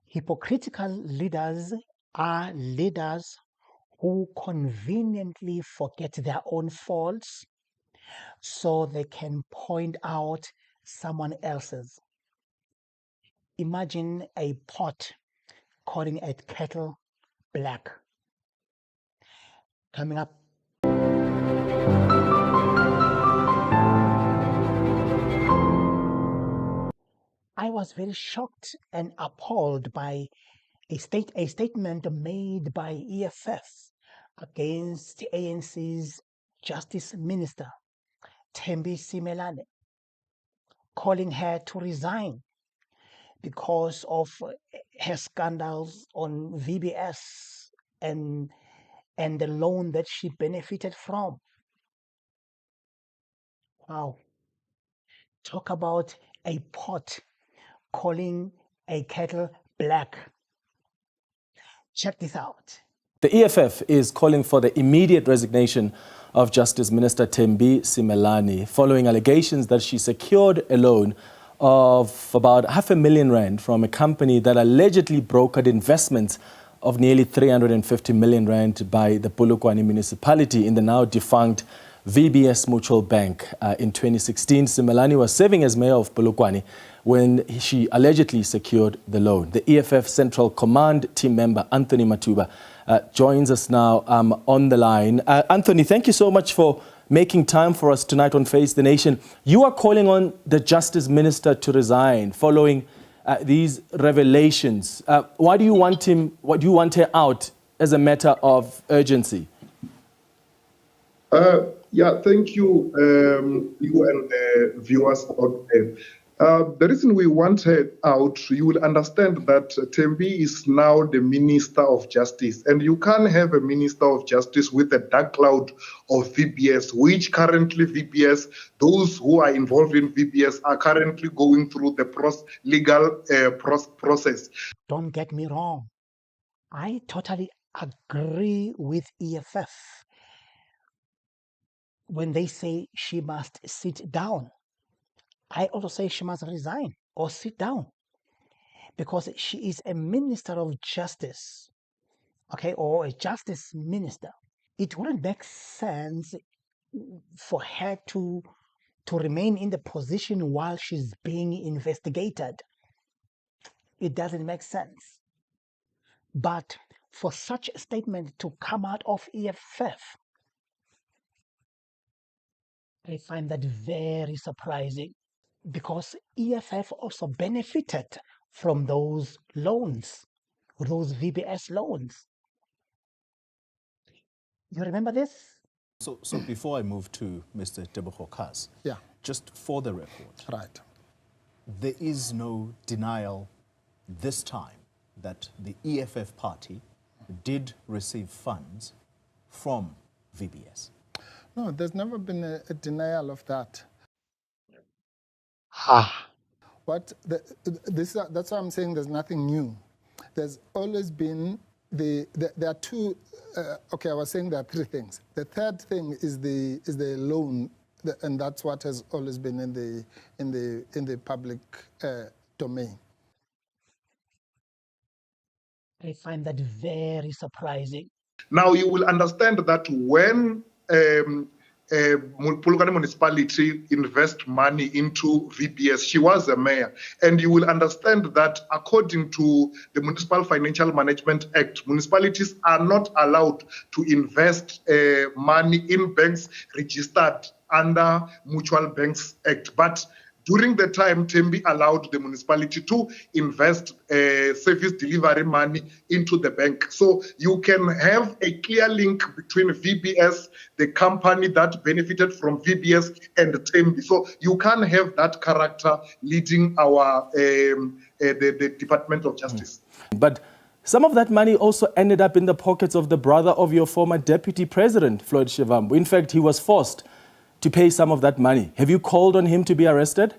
Hypocritical leaders are leaders who conveniently forget their own faults so they can point out someone else's. Imagine a pot calling a kettle black. Coming up. I was very shocked and appalled by a statement made by EFF against ANC's Justice Minister, Thembi Simelane, calling her to resign because of her scandals on VBS and the loan that she benefited from. Wow. Talk about a pot calling a kettle black. Check this out. The EFF is calling for the immediate resignation of Justice Minister Thembi Simelane following allegations that she secured a loan of about R500,000 from a company that allegedly brokered investments of nearly R350 million by the Polokwane municipality in the now defunct VBS Mutual Bank. In 2016, Simelane was serving as mayor of Polokwane when she allegedly secured the loan. The EFF Central Command team member, Anthony Matuba, joins us now on the line. Anthony, thank you so much for making time for us tonight on Face the Nation. You are calling on the Justice Minister to resign following these revelations. Why do you want her out as a matter of urgency? Yeah, thank you, you and the viewers out there. The reason we want her out, you will understand that Thembi is now the Minister of Justice, and you can't have a Minister of Justice with a dark cloud of VBS, which currently VBS, those who are involved in VBS are currently going through the legal process. Don't get me wrong. I totally agree with EFF when they say she must sit down. I also say she must resign or sit down because she is a minister of justice, okay, or a justice minister. It wouldn't make sense for her to remain in the position while she's being investigated. It doesn't make sense. But for such a statement to come out of EFF, I find that very surprising because EFF also benefited from those loans, those VBS loans. You remember this? So before I move to Mr. Tebogo Kas, just for the record, right, there is no denial this time that the EFF party did receive funds from VBS. No, there's never been a denial of that. That's why I'm saying there's nothing new. There's always been there are two. Okay, I was saying there are three things. The third thing is the loan, and that's what has always been in the public domain. I find that very surprising. Now you will understand that when Polokwane municipality invest money into VBS, she was a mayor, and you will understand that according to the Municipal Financial Management Act, municipalities are not allowed to invest money in banks registered under Mutual Banks Act. But during the time, Thembi allowed the municipality to invest service delivery money into the bank. So you can have a clear link between VBS, the company that benefited from VBS, and Thembi. So you can't have that character leading our the Department of Justice. But some of that money also ended up in the pockets of the brother of your former deputy president, Floyd Shivambu. In fact, he was forced to pay some of that money. Have you called on him to be arrested?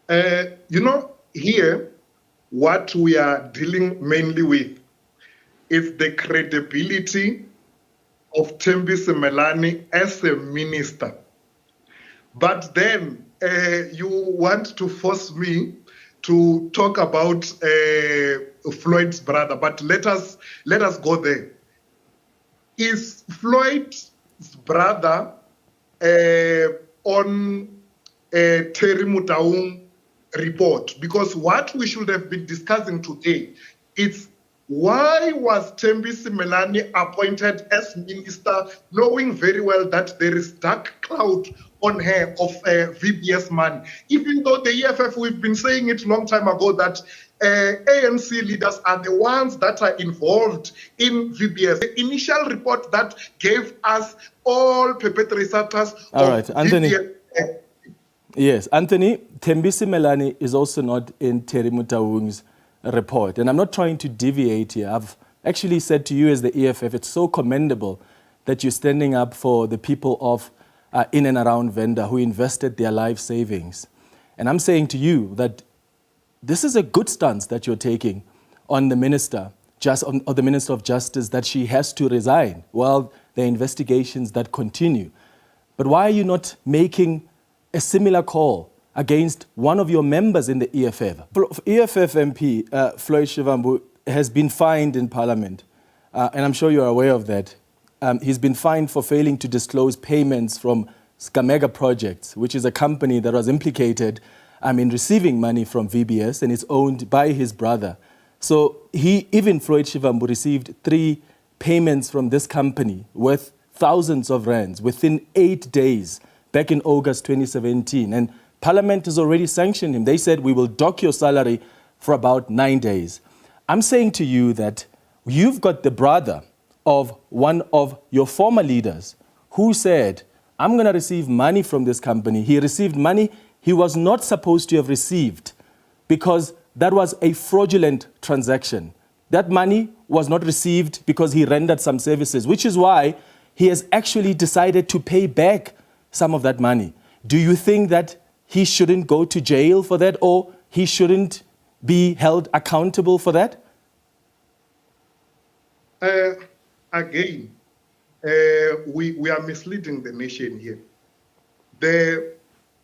Here, what we are dealing mainly with is the credibility of Thembi Simelane as a minister. But then you want to force me to talk about Floyd's brother, but let us go there. Is Floyd's brother on Terry Mutaung report? Because what we should have been discussing today is why was Thembi Simelane appointed as minister, knowing very well that there is dark cloud on her of VBS money? Even though the EFF, we've been saying it a long time ago that ANC leaders are the ones that are involved in VBS. The initial report that gave us all perpetrators all of right, Anthony. VBS. Yes, Anthony, Thembi Simelane is also not in Terry Mutaung's report. And I'm not trying to deviate here. I've actually said to you as the EFF, it's so commendable that you're standing up for the people of in and around Venda who invested their life savings. And I'm saying to you that this is a good stance that you're taking on the minister, on the Minister of Justice, that she has to resign while there are investigations that continue. But why are you not making a similar call against one of your members in the EFF? EFF MP Floyd Shivambu has been fined in Parliament, and I'm sure you're aware of that. He's been fined for failing to disclose payments from Skamega Projects, which is a company that was implicated in receiving money from VBS, and it's owned by his brother. So even Floyd Shivambu received 3 payments from this company worth thousands of rands within 8 days back in August 2017. And Parliament has already sanctioned him. They said, we will dock your salary for about 9 days. I'm saying to you that you've got the brother of one of your former leaders who said, I'm going to receive money from this company. He received money he was not supposed to have received because that was a fraudulent transaction. That money was not received because he rendered some services, which is why he has actually decided to pay back some of that money. Do you think that he shouldn't go to jail for that, or he shouldn't be held accountable for that? Again, we are misleading the nation here. The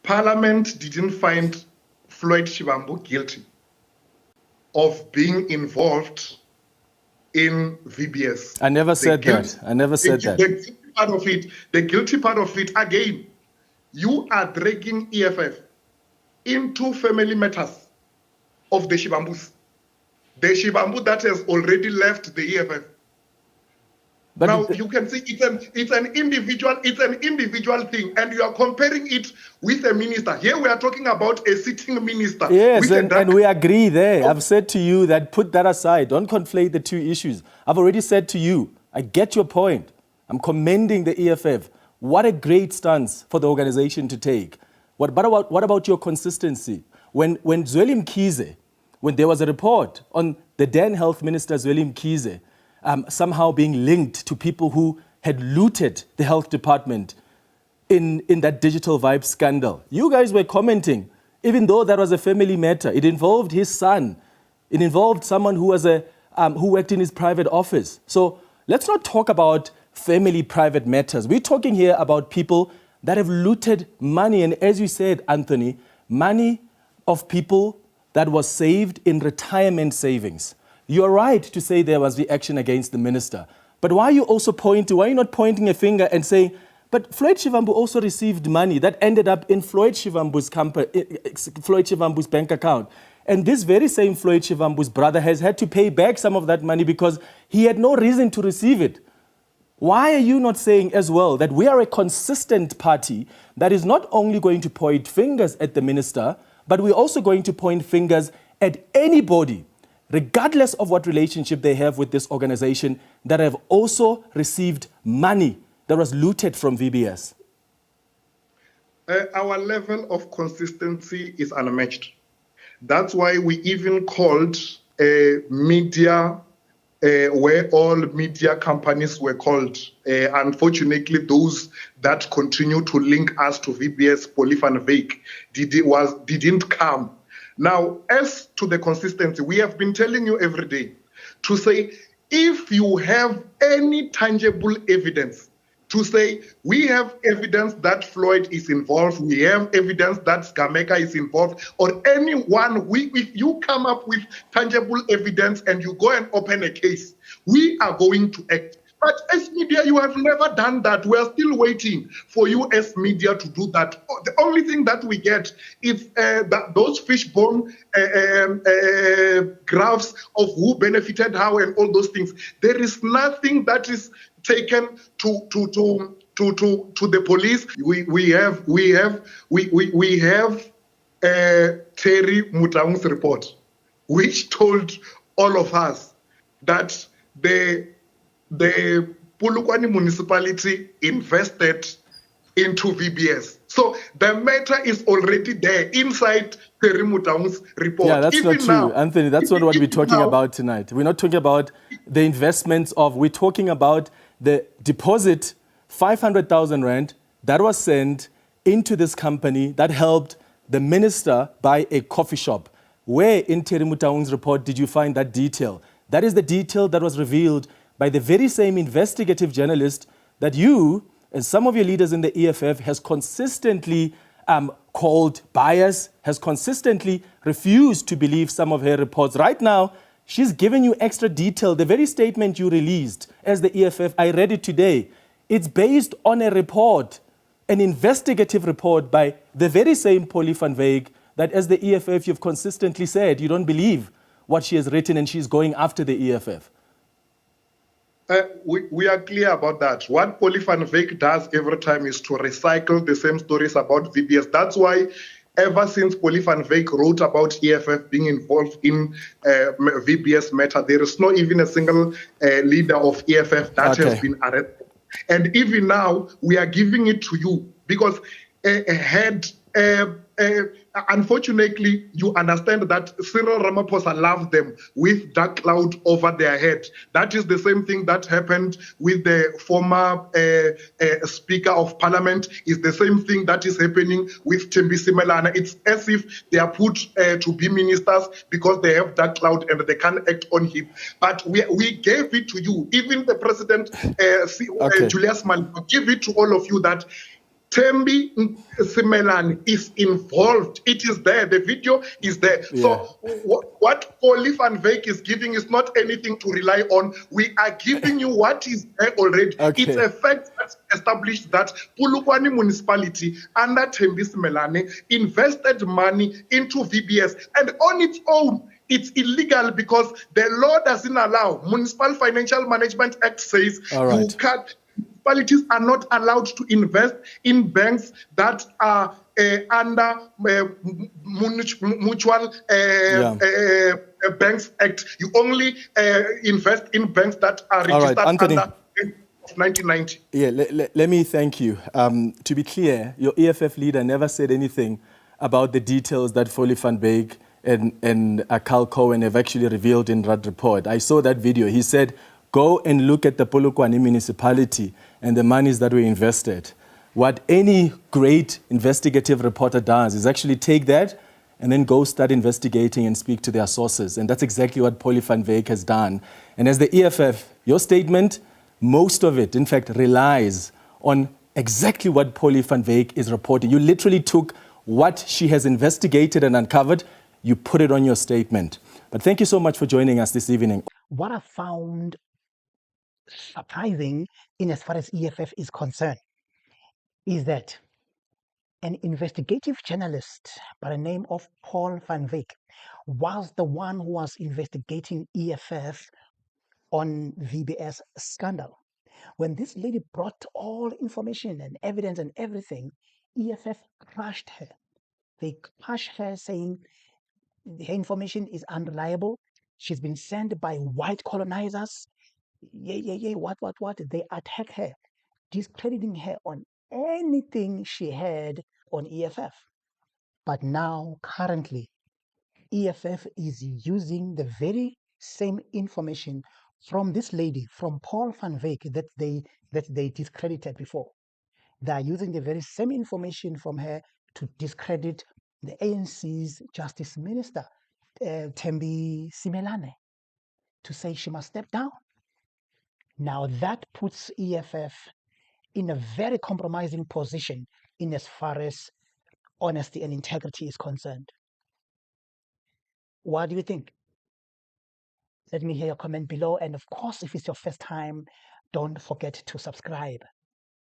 Parliament didn't find Floyd Shivambu guilty of being involved in VBS. I never said that. I never said that. The guilty part of it, again, you are dragging EFF into family matters of the Shivambus. The Shivambu that has already left the EFF. But now you can see it's an individual thing, and you are comparing it with a minister. Here we are talking about a sitting minister. Yes, and we agree there. I've said to you that put that aside. Don't conflate the two issues. I've already said to you, I get your point. I'm commending the EFF. What a great stance for the organization to take. What about your consistency? When Zweli Mkhize, when there was a report on the then Health Minister Zweli Mkhize, somehow being linked to people who had looted the health department in that digital vibe scandal. You guys were commenting, even though that was a family matter. It involved his son. It involved someone who was who worked in his private office. So let's not talk about family private matters. We're talking here about people that have looted money. And as you said, Anthony, money of people that was saved in retirement savings. You're right to say there was the action against the minister. But why are you not pointing a finger and saying, but Floyd Shivambu also received money that ended up in Floyd Shivambu's bank account. And this very same Floyd Shivambu's brother has had to pay back some of that money because he had no reason to receive it. Why are you not saying as well that we are a consistent party that is not only going to point fingers at the minister, but we're also going to point fingers at anybody, regardless of what relationship they have with this organization, that have also received money that was looted from VBS? Our level of consistency is unmatched. That's why we even called media, where all media companies were called. Unfortunately, those that continue to link us to VBS, Polif and Vake, didn't come. Now, as to the consistency, we have been telling you every day to say, if you have any tangible evidence to say, we have evidence that Floyd is involved, we have evidence that Skameka is involved, or anyone, if you come up with tangible evidence and you go and open a case, we are going to act. But as media, you have never done that. We are still waiting for you as media to do that. The only thing that we get is those fishbone graphs of who benefited how and all those things. There is nothing that is taken to the police. We have Terry Mutaung's report, which told all of us that the Polokwane municipality invested into VBS. So the matter is already there inside Terry Mutaung's report. Yeah, that's Even not true, now, Anthony. That's not what we're talking about tonight. We're not talking about the investments we're talking about the deposit, 500,000 rand, that was sent into this company that helped the minister buy a coffee shop. Where in Terry Mutaung's report did you find that detail? That is the detail that was revealed by the very same investigative journalist that you and some of your leaders in the EFF has consistently called bias, has consistently refused to believe some of her reports. Right now, she's given you extra detail. The very statement you released as the EFF, I read it today. It's based on a report, an investigative report by the very same Polly van Wyk that as the EFF you've consistently said you don't believe what she has written and she's going after the EFF. We are clear about that. What Polly van Wyk does every time is to recycle the same stories about VBS. That's why ever since Polly van Wyk wrote about EFF being involved in VBS matter, there is not even a single leader of EFF that has been arrested. And even now, we are giving it to you because unfortunately, you understand that Cyril Ramaphosa loved them with dark cloud over their head. That is the same thing that happened with the former Speaker of Parliament. It's the same thing that is happening with Thembi Simelane. It's as if they are put to be ministers because they have dark cloud and they can't act on him. But we gave it to you. Even the President, Julius Malema, give it to all of you that Thembi Simelane is involved. It is there. The video is there. Yeah. So what Polly van Wyk is giving is not anything to rely on. We are giving you what is there already. Okay. It's a fact that's established that Polokwane municipality under Thembi Simelane invested money into VBS. And on its own, it's illegal because the law doesn't allow. Municipal Financial Management Act says you can't. Municipalities are not allowed to invest in banks that are under Mutual Banks Act. You only invest in banks that are registered under 1990. Yeah, let me thank you. To be clear, your EFF leader never said anything about the details that Polly van Wyk and Carl Cohen have actually revealed in that report. I saw that video. He said, go and look at the Polokwane municipality and the monies that were invested. What any great investigative reporter does is actually take that and then go start investigating and speak to their sources. And that's exactly what Polly van Wyk has done. And as the EFF, your statement, most of it, in fact, relies on exactly what Polly van Wyk is reporting. You literally took what she has investigated and uncovered, you put it on your statement. But thank you so much for joining us this evening. What I found surprising in as far as EFF is concerned is that an investigative journalist by the name of Paul van Wyk was the one who was investigating EFF on VBS scandal. When this lady brought all information and evidence and everything, EFF crushed her. They crushed her saying her information is unreliable. She's been sent by white colonizers. What? They attack her, discrediting her on anything she had on EFF. But now, currently, EFF is using the very same information from this lady, from Paul van Wyk, that they discredited before. They are using the very same information from her to discredit the ANC's Justice Minister, Thembi Simelane, to say she must step down. Now that puts EFF in a very compromising position in as far as honesty and integrity is concerned. What do you think? Let me hear your comment below. And of course, if it's your first time, don't forget to subscribe.